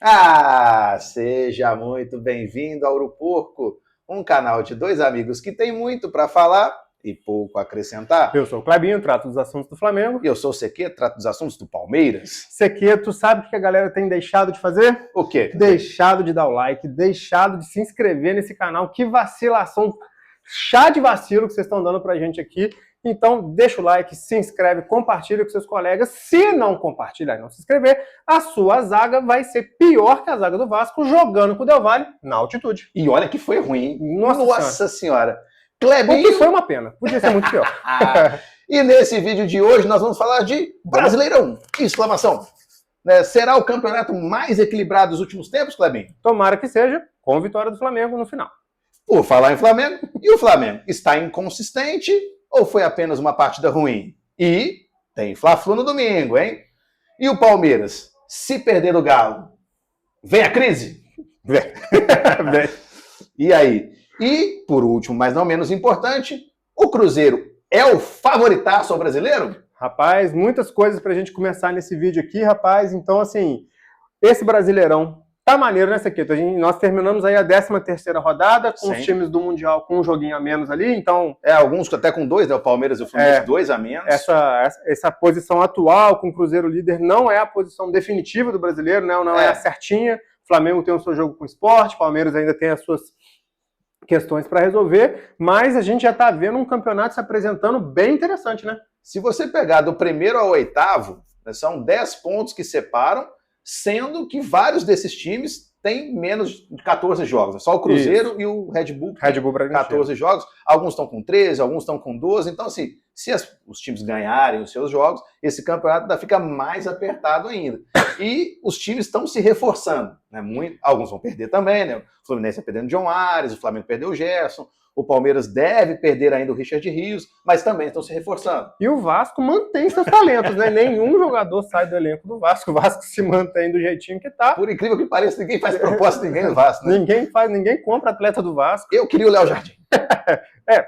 Ah, seja muito bem-vindo ao Uruporco, um canal de dois amigos que tem muito para falar e pouco a acrescentar. Eu sou o Clebinho, trato dos assuntos do Flamengo. E eu sou o Sequeto, trato dos assuntos do Palmeiras. Sequeto, sabe o que a galera tem deixado de fazer? O quê? Deixado de dar o like, deixado de se inscrever nesse canal. Que vacilação, chá de vacilo que vocês estão dando pra gente aqui. Então, deixa o like, se inscreve, compartilha com seus colegas. Se não compartilhar e não se inscrever, a sua zaga vai ser pior que a zaga do Vasco jogando com o Del Valle na altitude. E olha que foi ruim. Nossa Senhora. Clebinho... O que foi uma pena. Podia ser muito pior. E nesse vídeo de hoje nós vamos falar de Brasileirão. Exclamação. Será o campeonato mais equilibrado dos últimos tempos, Clebinho? Tomara que seja, com a vitória do Flamengo no final. Por falar em Flamengo, e o Flamengo está inconsistente ou foi apenas uma partida ruim? E tem Fla-Flu no domingo, hein? E o Palmeiras, se perder do Galo, vem a crise? Vem. E aí? E, por último, mas não menos importante, o Cruzeiro é o favoritaço ao brasileiro? Rapaz, muitas coisas pra gente começar nesse vídeo aqui, rapaz. Então, assim, esse Brasileirão tá maneiro, né, Sequeto? Nós terminamos aí a 13ª rodada, com os times do Mundial com um joguinho a menos ali, então... Alguns até com dois, né? O Palmeiras e o Fluminense, 2 a menos. Essa posição atual, com o Cruzeiro líder, não é a posição definitiva do brasileiro, né? Não é a certinha. O Flamengo tem o seu jogo com o Sport, o Palmeiras ainda tem as suas questões para resolver, mas a gente já tá vendo um campeonato se apresentando bem interessante, né? Se você pegar do primeiro ao oitavo, são 10 pontos que separam, sendo que vários desses times têm menos de 14 jogos. Só o Cruzeiro e o Red Bull 14 jogos. Alguns estão com 13, alguns estão com 12. Então, assim, se os times ganharem os seus jogos, esse campeonato ainda fica mais apertado ainda. E os times estão se reforçando. Né? Alguns vão perder também, né? O Fluminense está perdendo o John Ares, o Flamengo perdeu o Gerson. O Palmeiras deve perder ainda o Richard Rios, mas também estão se reforçando. E o Vasco mantém seus talentos, né? Nenhum jogador sai do elenco do Vasco. O Vasco se mantém do jeitinho que tá. Por incrível que pareça, ninguém faz proposta de ninguém no Vasco, né? Ninguém compra atleta do Vasco. Eu queria o Léo Jardim.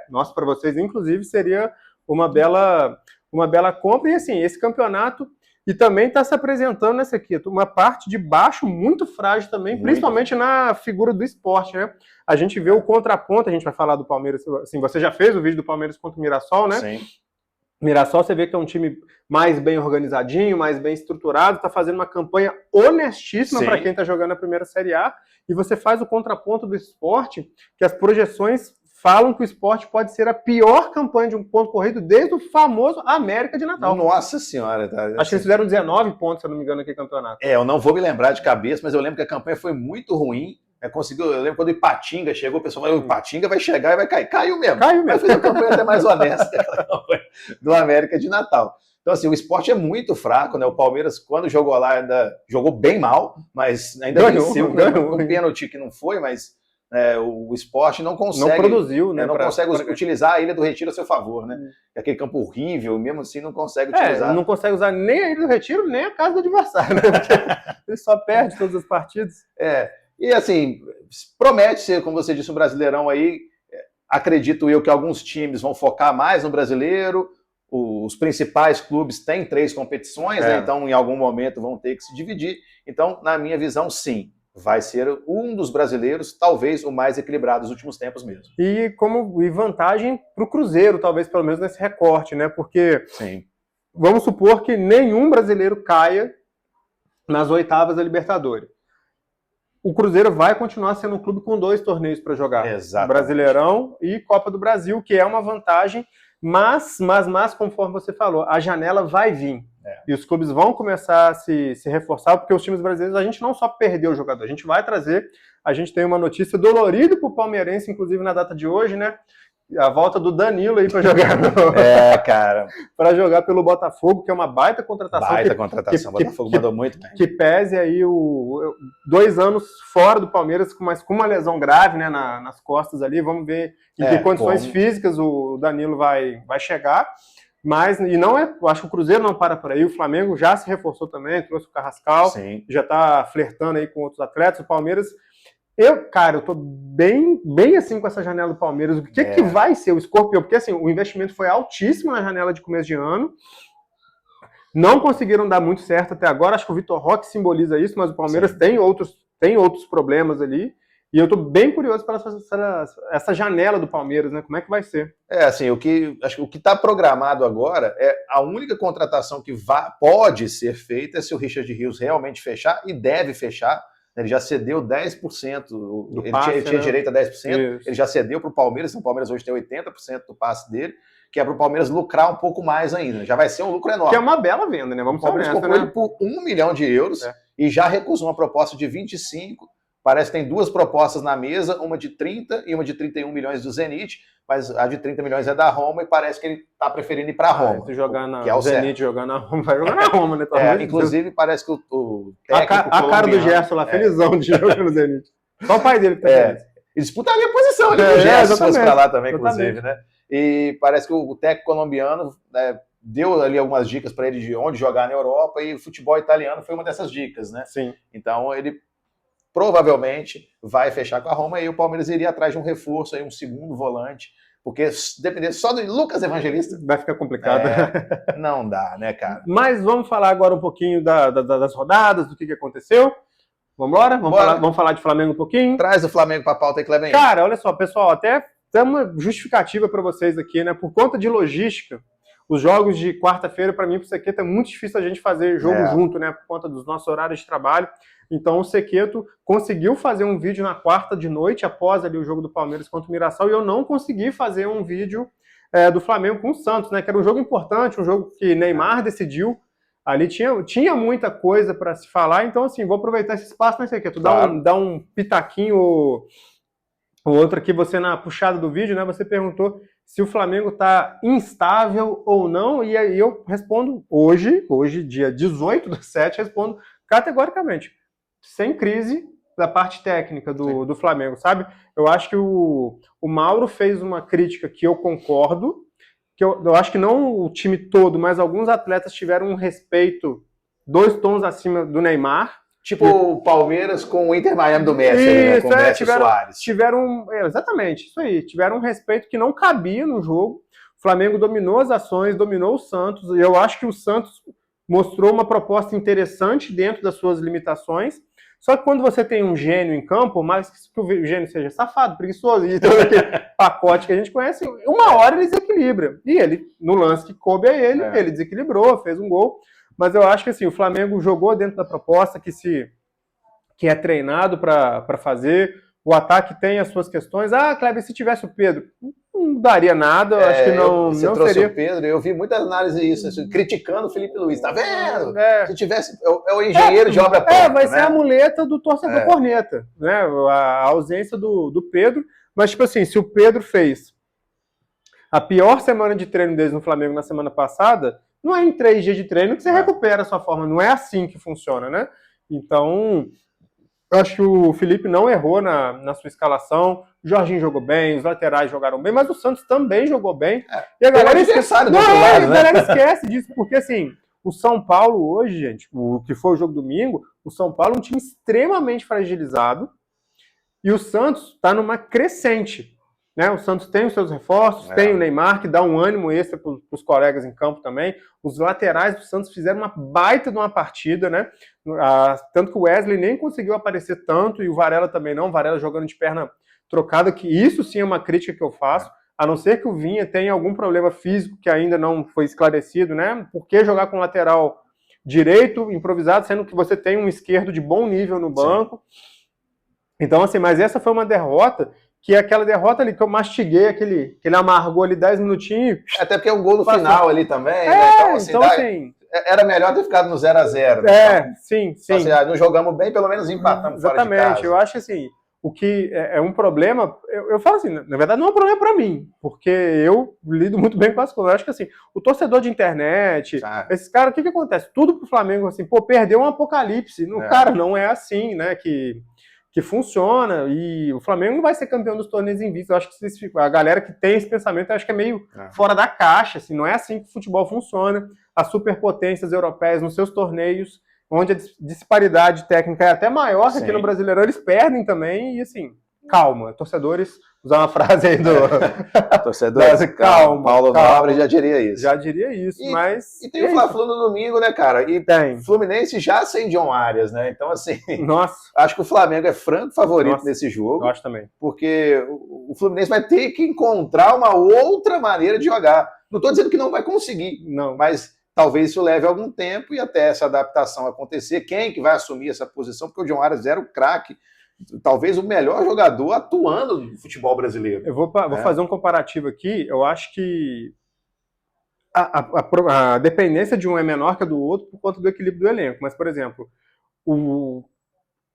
Nossa, para vocês, inclusive, seria uma bela compra. E assim, esse campeonato... E também está se apresentando nessa aqui, uma parte de baixo muito frágil também, principalmente na figura do Sport, né? A gente vê o contraponto, a gente vai falar do Palmeiras, assim, você já fez o vídeo do Palmeiras contra o Mirassol, né? Sim. Mirassol, você vê que é um time mais bem organizadinho, mais bem estruturado, está fazendo uma campanha honestíssima para quem está jogando a primeira Série A, e você faz o contraponto do Sport, que as projeções falam que o Sport pode ser a pior campanha de um ponto corrido desde o famoso América de Natal. Nossa Senhora. Tá, Acho que eles fizeram 19 pontos, se eu não me engano, naquele campeonato. Eu não vou me lembrar de cabeça, mas eu lembro que a campanha foi muito ruim. Eu lembro quando o Ipatinga chegou, o pessoal falou, o Ipatinga vai chegar e vai cair. Caiu mesmo. Mas fez uma campanha até mais honesta do América de Natal. Então, assim, o Sport é muito fraco, né? O Palmeiras, quando jogou lá, ainda jogou bem mal, mas ainda venceu com um pênalti que não foi, mas... o Sport não consegue... Não produziu, né? Não consegue utilizar a Ilha do Retiro a seu favor, né? Aquele campo horrível, mesmo assim não consegue utilizar. Não consegue usar nem a Ilha do Retiro, nem a casa do adversário, né? Porque ele só perde todas as partidas. E assim, promete ser, como você disse, um Brasileirão aí. Acredito eu que alguns times vão focar mais no brasileiro. Os principais clubes têm 3 competições, né? Então em algum momento vão ter que se dividir. Então, na minha visão, sim. Vai ser um dos brasileiros, talvez o mais equilibrado dos últimos tempos mesmo. E vantagem para o Cruzeiro, talvez pelo menos nesse recorte, né? Porque vamos supor que nenhum brasileiro caia nas oitavas da Libertadores. O Cruzeiro vai continuar sendo um clube com 2 torneios para jogar. Exatamente. Brasileirão e Copa do Brasil, que é uma vantagem, mas conforme você falou, a janela vai vir. E os clubes vão começar a se reforçar, porque os times brasileiros, a gente não só perdeu o jogador, a gente vai trazer, a gente tem uma notícia dolorida para o palmeirense, inclusive na data de hoje, né? A volta do Danilo aí para jogar para jogar pelo Botafogo, que é uma baita contratação. O Botafogo mandou muito bem. Que pese aí 2 anos fora do Palmeiras, mas com uma lesão grave, né, nas costas ali. Vamos ver em que condições físicas o Danilo vai chegar. Mas, eu acho que o Cruzeiro não para por aí, o Flamengo já se reforçou também, trouxe o Carrascal, já está flertando aí com outros atletas, o Palmeiras... Eu tô bem assim com essa janela do Palmeiras. O que vai ser o escorpião? Porque assim, o investimento foi altíssimo na janela de começo de ano. Não conseguiram dar muito certo até agora. Acho que o Vitor Roque simboliza isso, mas o Palmeiras tem outros problemas ali. E eu estou bem curioso para essa janela do Palmeiras, né? Como é que vai ser? Assim, acho que o que está programado agora é a única contratação que pode ser feita se o Richard Rios realmente fechar, e deve fechar. Ele já cedeu 10%, ele tinha direito a 10%, isso. Ele já cedeu para o Palmeiras, então o Palmeiras hoje tem 80% do passe dele, que é para o Palmeiras lucrar um pouco mais ainda. Já vai ser um lucro enorme. Que é uma bela venda, né? Vamos saber. O Palmeiras comprou ele por €1 milhão e já recusou uma proposta de 25. Parece que tem 2 propostas na mesa, uma de 30 e uma de 31 milhões do Zenit, mas a de 30 milhões é da Roma e parece que ele está preferindo ir para a Roma. Se jogar o Zenit jogar na Roma, vai jogar na Roma, né? Inclusive, parece que o técnico a cara do Gerson lá, felizão de jogar no Zenit. Só o pai dele que tá feliz. E disputaria a posição ali do Gerson, se fosse para lá também, inclusive, né? E parece que o técnico colombiano deu ali algumas dicas para ele de onde jogar na Europa, e o futebol italiano foi uma dessas dicas, né? Sim. Então ele provavelmente vai fechar com a Roma, e o Palmeiras iria atrás de um reforço, aí, um segundo volante, porque depender só do Lucas Evangelista... Vai ficar complicado. Não dá, né, cara? Mas vamos falar agora um pouquinho das rodadas, do que aconteceu. Vamos embora? Vamos falar de Flamengo um pouquinho? Traz o Flamengo para a pauta aí, Clemente. Cara, olha só, pessoal, até tem uma justificativa para vocês aqui, né? Por conta de logística, os jogos de quarta-feira, para mim, para o Sequeto, é muito difícil a gente fazer jogo junto, né? Por conta dos nossos horários de trabalho. Então o Sequeto conseguiu fazer um vídeo na quarta de noite, após ali o jogo do Palmeiras contra o Mirassol, e eu não consegui fazer um vídeo do Flamengo com o Santos, né? Que era um jogo importante, um jogo que Neymar decidiu. Ali tinha muita coisa para se falar, então assim, vou aproveitar esse espaço, né, Sequeto? Dá um pitaquinho ou outro aqui, você na puxada do vídeo, né? Você perguntou se o Flamengo está instável ou não, e aí eu respondo hoje, dia 18/7, respondo categoricamente. Sem crise da parte técnica do Flamengo, sabe? Eu acho que o Mauro fez uma crítica que eu concordo, que eu acho que não o time todo, mas alguns atletas tiveram um respeito 2 tons acima do Neymar. Tipo o Palmeiras com o Inter Miami do Messi, né? Com o Messi e Soares. Exatamente, isso aí. Tiveram um respeito que não cabia no jogo. O Flamengo dominou as ações, dominou o Santos, e eu acho que o Santos mostrou uma proposta interessante dentro das suas limitações. Só que quando você tem um gênio em campo, mais que o gênio seja safado, preguiçoso e todo aquele pacote que a gente conhece, uma hora ele desequilibra. E ele, no lance que coube a ele, ele desequilibrou, fez um gol. Mas eu acho que assim, o Flamengo jogou dentro da proposta que é treinado para fazer. O ataque tem as suas questões. Kleber, se tivesse o Pedro, não daria nada. Eu acho que você não trouxe seria. O Pedro, eu vi muitas análises disso, assim, criticando o Felipe Luiz. Tá vendo? Se tivesse. É o engenheiro de obra pronta. Vai ser a muleta do torcedor corneta, né? A ausência do Pedro. Mas, tipo assim, se o Pedro fez a pior semana de treino deles no Flamengo na semana passada, não é em 3 dias de treino que você recupera a sua forma. Não é assim que funciona, né? Então, eu acho que o Felipe não errou na sua escalação. O Jorginho jogou bem, os laterais jogaram bem, mas o Santos também jogou bem. E a galera esquece disso, porque assim, o São Paulo hoje, gente, o que foi o jogo domingo, o São Paulo é um time extremamente fragilizado e o Santos está numa crescente. Né? O Santos tem os seus reforços, tem o Neymar, que dá um ânimo extra para os colegas em campo também. Os laterais do Santos fizeram uma baita de uma partida, né? Tanto que o Wesley nem conseguiu aparecer tanto, e o Varela também não. O Varela jogando de perna trocada, que isso sim é uma crítica que eu faço, a não ser que o Vinha tenha algum problema físico que ainda não foi esclarecido, né? Por que jogar com lateral direito, improvisado, sendo que você tem um esquerdo de bom nível no banco? Sim. Então, assim, mas essa foi uma derrota que é aquela derrota ali que eu mastiguei, aquele amargou ali 10 minutinhos. Até porque é um gol no final ali também, né? Então, assim, era melhor ter ficado no 0-0. Né? Sim. Assim, não jogamos bem, pelo menos empatamos. Exatamente, fora de casa. Eu acho assim, o que é um problema, eu falo assim, na verdade não é um problema para mim, porque eu lido muito bem com as coisas. Eu acho que assim, o torcedor de internet, esses caras, o que acontece? Tudo pro Flamengo, assim, perdeu um apocalipse. Cara, não é assim, né, que funciona, e o Flamengo não vai ser campeão dos torneios invictos. Eu acho que a galera que tem esse pensamento, eu acho que é meio fora da caixa, assim, não é assim que o futebol funciona. As superpotências europeias nos seus torneios, onde a disparidade técnica é até maior que aqui no Brasileirão, eles perdem também, e assim, calma. Torcedores, usar uma frase aí do... Torcedores, calma. Paulo Nobre já diria isso. Já diria isso, mas... E tem o Fla-Flu no domingo, né, cara? E tem. Fluminense já sem John Arias, né? Então, assim... Nossa. Acho que o Flamengo é franco favorito nesse jogo. Eu acho também. Porque o Fluminense vai ter que encontrar uma outra maneira de jogar. Não estou dizendo que não vai conseguir, não, mas talvez isso leve algum tempo e até essa adaptação acontecer. Quem que vai assumir essa posição? Porque o John Arias era o craque, talvez o melhor jogador atuando no futebol brasileiro. Eu vou fazer um comparativo aqui. Eu acho que a dependência de um é menor que a do outro por conta do equilíbrio do elenco. Mas, por exemplo, o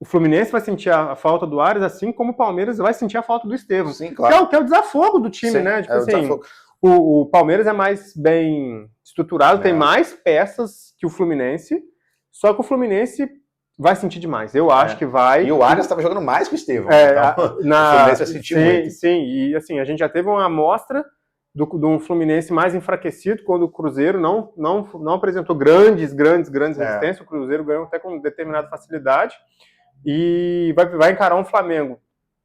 Fluminense vai sentir a falta do Arias, assim como o Palmeiras vai sentir a falta do Estevão. Sim, claro. Que é o desafogo do time, sim, né? Tipo assim, o Palmeiras é mais bem estruturado, tem mais peças que o Fluminense, só que o Fluminense vai sentir demais. Eu acho que vai. E o Arias estava jogando mais que o Estevão. Então, o Fluminense vai sentir muito. Sim, e assim, a gente já teve uma amostra de um Fluminense mais enfraquecido quando o Cruzeiro não apresentou grandes resistências. O Cruzeiro ganhou até com determinada facilidade. E vai encarar um Flamengo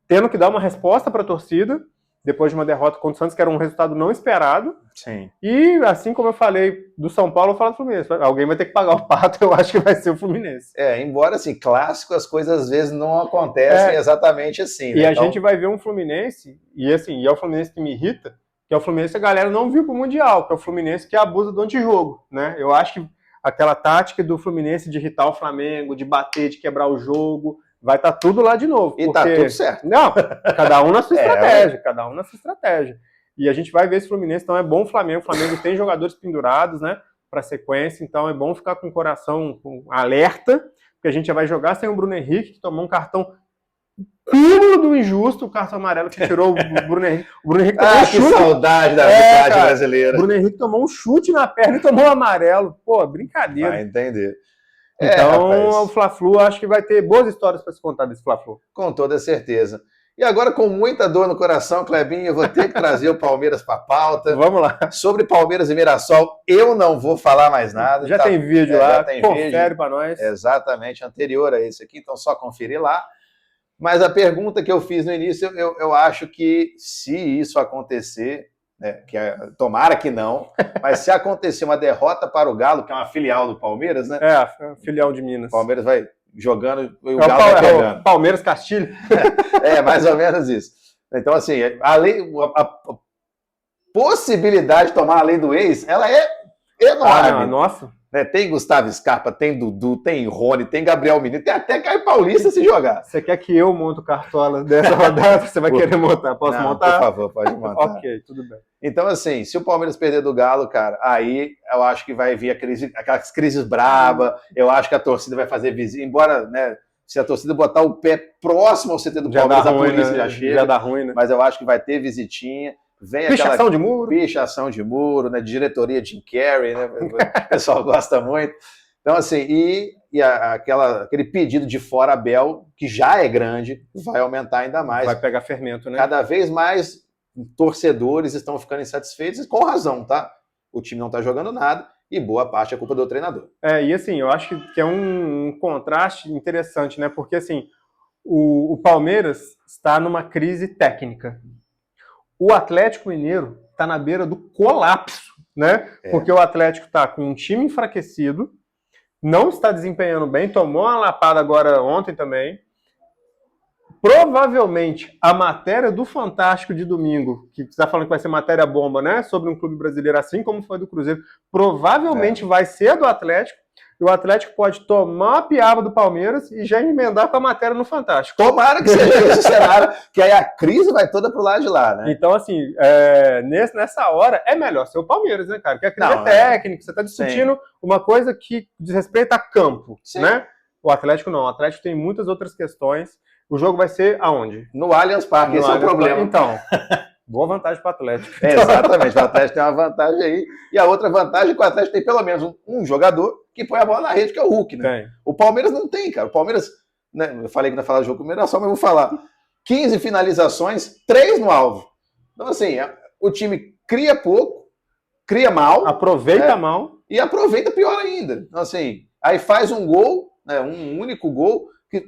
tendo que dar uma resposta para a torcida, depois de uma derrota contra o Santos, que era um resultado não esperado. Sim. E, assim como eu falei do São Paulo, eu falo do Fluminense. Alguém vai ter que pagar o pato, eu acho que vai ser o Fluminense. Embora, assim, clássico, as coisas às vezes não acontecem exatamente assim. Né? E a gente vai ver um Fluminense, e é o Fluminense que me irrita, que é o Fluminense que a galera não viu pro Mundial, que é o Fluminense que abusa do antijogo, né? Eu acho que aquela tática do Fluminense de irritar o Flamengo, de bater, de quebrar o jogo, vai estar tudo lá de novo. E tá tudo certo. Não, cada um na sua estratégia, E a gente vai ver esse Fluminense, então é bom o Flamengo tem jogadores pendurados, né, para sequência, então é bom ficar com o coração alerta, porque a gente já vai jogar sem o Bruno Henrique, que tomou um cartão cúmulo do injusto, o cartão amarelo que tirou o Bruno Henrique. O Bruno Henrique tomou um chute. Que saudade da arbitragem brasileira. O Bruno Henrique tomou um chute na perna e tomou um amarelo. Pô, brincadeira. Vai entender. Então, o Fla-Flu, acho que vai ter boas histórias para se contar desse Fla-Flu. Com toda certeza. E agora, com muita dor no coração, Clebinho, eu vou ter que trazer o Palmeiras para a pauta. Vamos lá. Sobre Palmeiras e Mirassol, eu não vou falar mais nada. Já tem vídeo lá, confere para nós. Exatamente, anterior a esse aqui, então só conferir lá. Mas a pergunta que eu fiz no início, eu acho que se isso acontecer, né, tomara que não, mas se acontecer uma derrota para o Galo, que é uma filial do Palmeiras, né? A filial de Minas. O Palmeiras vai jogando e o Galo vai pegando. Palmeiras Castilho. Mais ou menos isso. Então, assim, a possibilidade de tomar a lei do ex, ela é enorme. Nossa. Tem Gustavo Scarpa, tem Dudu, tem Rony, tem Gabriel Menino, tem até Caio Paulista se jogar. Você quer que eu monte o cartola dessa rodada? Você vai querer montar? Posso montar? Por favor, pode montar. Ok, tudo bem. Então, assim, se o Palmeiras perder do Galo, cara, aí eu acho que vai vir aquelas crises bravas, eu acho que a torcida vai fazer visita, embora, né, se a torcida botar o pé próximo ao CT do Palmeiras, a polícia já chega. Já dá ruim, né? Mas eu acho que vai ter visitinha. Vem pichação de muro. Pichação de muro, né? Diretoria Jim Carrey, né? O pessoal gosta muito. Então, assim, aquele pedido de fora Abel, que já é grande, vai aumentar ainda mais. Vai pegar fermento, né? Cada vez mais torcedores estão ficando insatisfeitos, e com razão, tá? O time não está jogando nada, e boa parte é culpa do treinador. E assim, eu acho que é um contraste interessante, né? Porque, assim, o Palmeiras está numa crise técnica. O Atlético Mineiro está na beira do colapso, né? Porque o Atlético está com um time enfraquecido, não está desempenhando bem, tomou uma lapada agora ontem também. Provavelmente a matéria do Fantástico de domingo, que você está falando que vai ser matéria bomba, né? Sobre um clube brasileiro, assim como foi do Cruzeiro, provavelmente vai ser do Atlético. E o Atlético pode tomar a piaba do Palmeiras e já emendar com a matéria no Fantástico. Tomara que seja esse cenário, que aí a crise vai toda pro lado de lá, né? Então, assim, nessa hora é melhor ser o Palmeiras, né, cara? Porque a crise é técnica, você está discutindo uma coisa que diz respeito a campo, né? O Atlético não, o Atlético tem muitas outras questões. O jogo vai ser aonde? No Allianz Parque, esse é o problema. Então, boa vantagem para o Atlético. Exatamente, o Atlético tem uma vantagem aí. E a outra vantagem é que o Atlético tem pelo menos um jogador que põe a bola na rede, que é o Hulk, né? Tem. O Palmeiras não tem, cara. O Palmeiras, né, eu falei que não ia falar do jogo com o Mirassol, mas vou falar. 15 finalizações, 3 no alvo. Então, assim, o time cria pouco, cria mal. Aproveita mal. E aproveita pior ainda. Então, assim, aí faz um gol, né, um único gol, que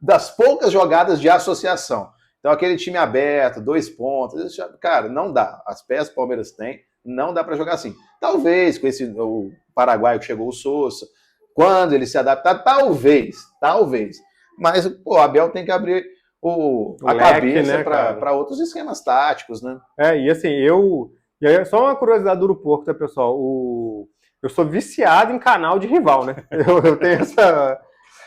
das poucas jogadas de associação. Então aquele time aberto, 2 pontos, cara, não dá. As peças que o Palmeiras tem, não dá para jogar assim. Talvez com o paraguaio que chegou o Sousa, quando ele se adaptar, talvez. Mas o Abel tem que abrir a leque, cabeça, né, para outros esquemas táticos, né? E assim, e aí, só uma curiosidade do Porco, tá, pessoal? Eu sou viciado em canal de rival, né? Eu tenho essa...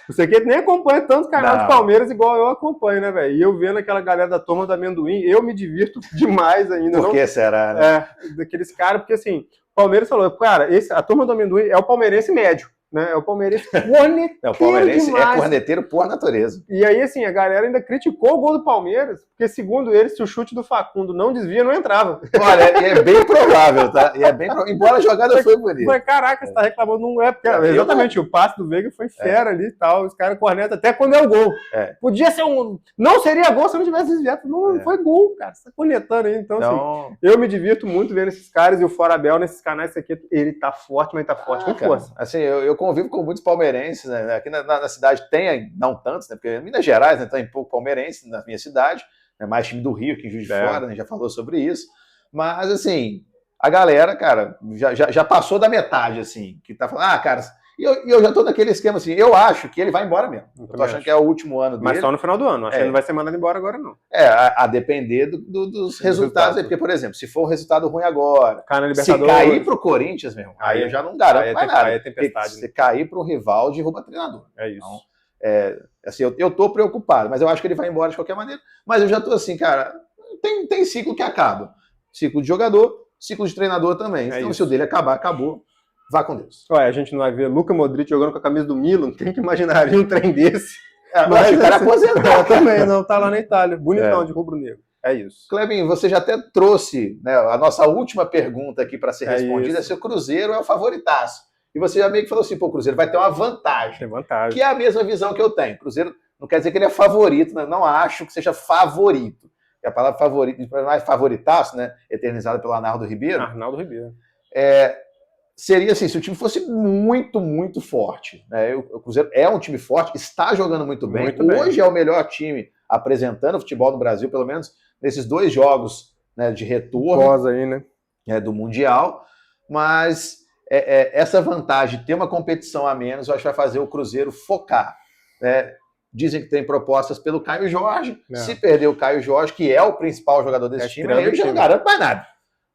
Você que nem acompanha tanto canal de Palmeiras igual eu acompanho, né, velho? E eu vendo aquela galera da turma do amendoim, eu me divirto demais ainda. Por que será, né? Daqueles caras, porque assim, o Palmeiras falou, cara, a turma do amendoim é o palmeirense médio. Né? É o palmeirense corneteiro. O palmeirense demais. É corneteiro por natureza. E aí, assim, a galera ainda criticou o gol do Palmeiras, porque, segundo eles, se o chute do Facundo não desvia, não entrava. Olha, é bem provável, tá? Embora a jogada foi bonita. Caraca, você tá reclamando, não é, porque exatamente, o passe do Veiga foi fera ali e tal, os caras cornetam até quando é o gol. Podia ser não seria gol se não tivesse desviado. Não foi gol, cara, você tá cornetando aí. Então, assim, eu me divirto muito vendo esses caras e o Fora Abel nesses canais aqui, ele tá forte, mas tá forte com força. Assim, eu convivo com muitos palmeirenses, né? Aqui na cidade tem, não tantos, né? Porque em Minas Gerais, né, tem pouco palmeirense na minha cidade, né? Mais time do Rio que em Juiz de Fora, né? Já falou sobre isso. Mas, assim, a galera, cara, já passou da metade, assim, que tá falando, cara, e eu já tô naquele esquema, assim, eu acho que ele vai embora mesmo. Eu tô achando que é o último ano dele. Mas só no final do ano, acho que ele não vai ser mandado embora agora, não. A depender dos resultados aí, porque, por exemplo, se for um resultado ruim agora, se cair pro Corinthians, mesmo, aí eu já não garanto mais nada. Aí é tempestade. Se cair pro rival, derruba treinador. É isso. Então, assim, eu tô preocupado, mas eu acho que ele vai embora de qualquer maneira. Mas eu já tô assim, cara, tem ciclo que acaba. Ciclo de jogador, ciclo de treinador também. Então, se o dele acabar, acabou. Vá com Deus. A gente não vai ver Luka Modric jogando com a camisa do Milan, quem que imaginaria um trem desse? Mas o cara aposentou. Também, não, tá lá na Itália. Bonitão de rubro-negro. É isso. Clebinho, você já até trouxe, né, a nossa última pergunta aqui para ser respondida, se o Cruzeiro é o favoritaço. E você já meio que falou assim, o Cruzeiro vai ter uma vantagem. Tem vantagem. Que é a mesma visão que eu tenho. O Cruzeiro não quer dizer que ele é favorito, né? Não acho que seja favorito. A palavra favorito, mais favoritaço, né, eternizada pelo Arnaldo Ribeiro. Seria assim, se o time fosse muito, muito forte. Né? O Cruzeiro é um time forte, está jogando muito bem. Hoje é o melhor time apresentando futebol no Brasil, pelo menos nesses 2 jogos, né, de retorno aí, né? Do Mundial. Mas essa vantagem de ter uma competição a menos, eu acho que vai fazer o Cruzeiro focar. Né? Dizem que tem propostas pelo Caio Jorge. Se perder o Caio Jorge, que é o principal jogador desse time, aí eu já não garanto mais nada.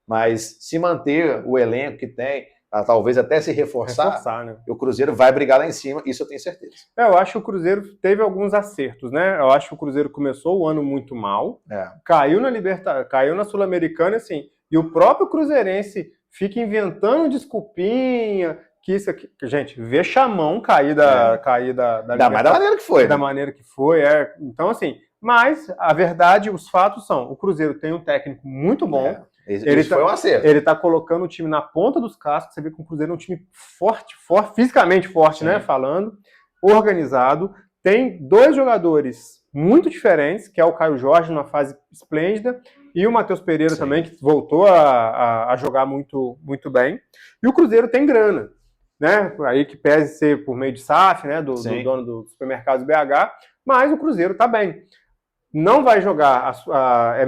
Mas se manter o elenco que tem, talvez até se reforçar, né? O Cruzeiro vai brigar lá em cima, isso eu tenho certeza. Eu acho que o Cruzeiro teve alguns acertos, né? Eu acho que o Cruzeiro começou o ano muito mal, caiu na Sul-Americana, assim, e o próprio cruzeirense fica inventando desculpinha, que isso aqui... Gente, vexamão cair da da maneira que foi. Da maneira que foi, Então, assim, mas a verdade, os fatos são, o Cruzeiro tem um técnico muito bom, Ele foi um acerto. Ele tá colocando o time na ponta dos cascos. Você vê que o Cruzeiro é um time forte, fisicamente forte, né? Falando, organizado. Tem 2 jogadores muito diferentes, que é o Caio Jorge, numa fase esplêndida, e o Matheus Pereira também, que voltou a jogar muito, muito bem. E o Cruzeiro tem grana, né? Aí que pese ser por meio de SAF, né? Do dono do supermercado BH, mas o Cruzeiro tá bem. Não vai jogar,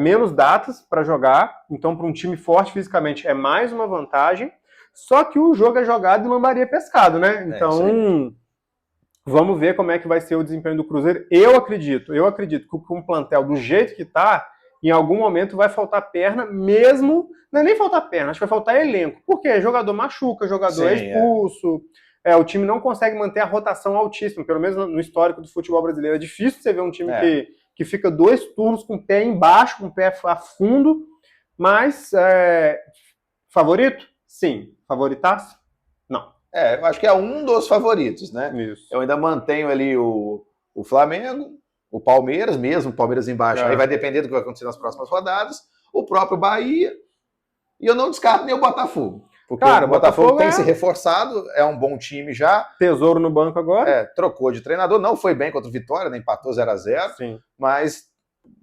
menos datas para jogar, então para um time forte fisicamente é mais uma vantagem, só que o jogo é jogado e lambaria pescado, né? Então, vamos ver como é que vai ser o desempenho do Cruzeiro. Eu acredito que com o plantel do jeito que tá, em algum momento vai faltar perna, mesmo, não é nem faltar perna, acho que vai faltar elenco. Por quê? Jogador machuca, jogador é expulso, o time não consegue manter a rotação altíssima, pelo menos no histórico do futebol brasileiro. É difícil você ver um time que fica 2 turnos com o pé embaixo, com o pé a fundo, mas favorito? Sim. Favoritaço? Não. Eu acho que é um dos favoritos, né? Isso. Eu ainda mantenho ali o Flamengo, o Palmeiras mesmo, o Palmeiras embaixo, aí vai depender do que vai acontecer nas próximas rodadas, o próprio Bahia, e eu não descarto nem o Botafogo. Porque o Botafogo tem se reforçado, é um bom time já. Tesouro no banco agora. Trocou de treinador, não foi bem contra o Vitória, né? Empatou 0-0, mas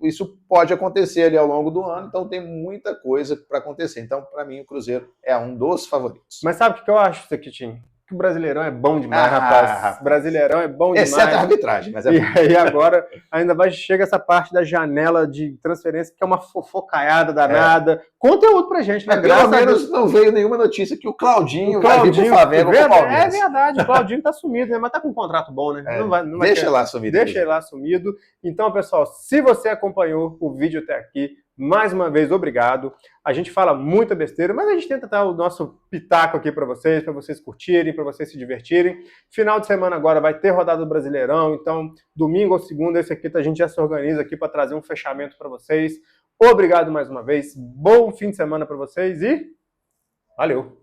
isso pode acontecer ali ao longo do ano, então tem muita coisa para acontecer. Então, para mim, o Cruzeiro é um dos favoritos. Mas sabe o que eu acho, Sequitinho? que o Brasileirão é bom demais, rapaz. Brasileirão é bom demais. Exceto a arbitragem, mas é bom. E agora ainda chega essa parte da janela de transferência, que é uma fofocaiada danada. Conteúdo pra gente, né? Pelo menos não veio nenhuma notícia que o Claudinho vai vir pro Flamengo ou pro Palmeiras. É verdade, o Claudinho tá sumido, né? Mas tá com um contrato bom, né? Não vai deixa ele lá sumido. Deixa ele lá sumido. Então, pessoal, se você acompanhou o vídeo até aqui, mais uma vez, obrigado. A gente fala muita besteira, mas a gente tenta dar o nosso pitaco aqui para vocês curtirem, para vocês se divertirem. Final de semana agora vai ter rodada do Brasileirão, então domingo ou segunda, esse aqui a gente já se organiza aqui para trazer um fechamento para vocês. Obrigado mais uma vez, bom fim de semana para vocês e valeu!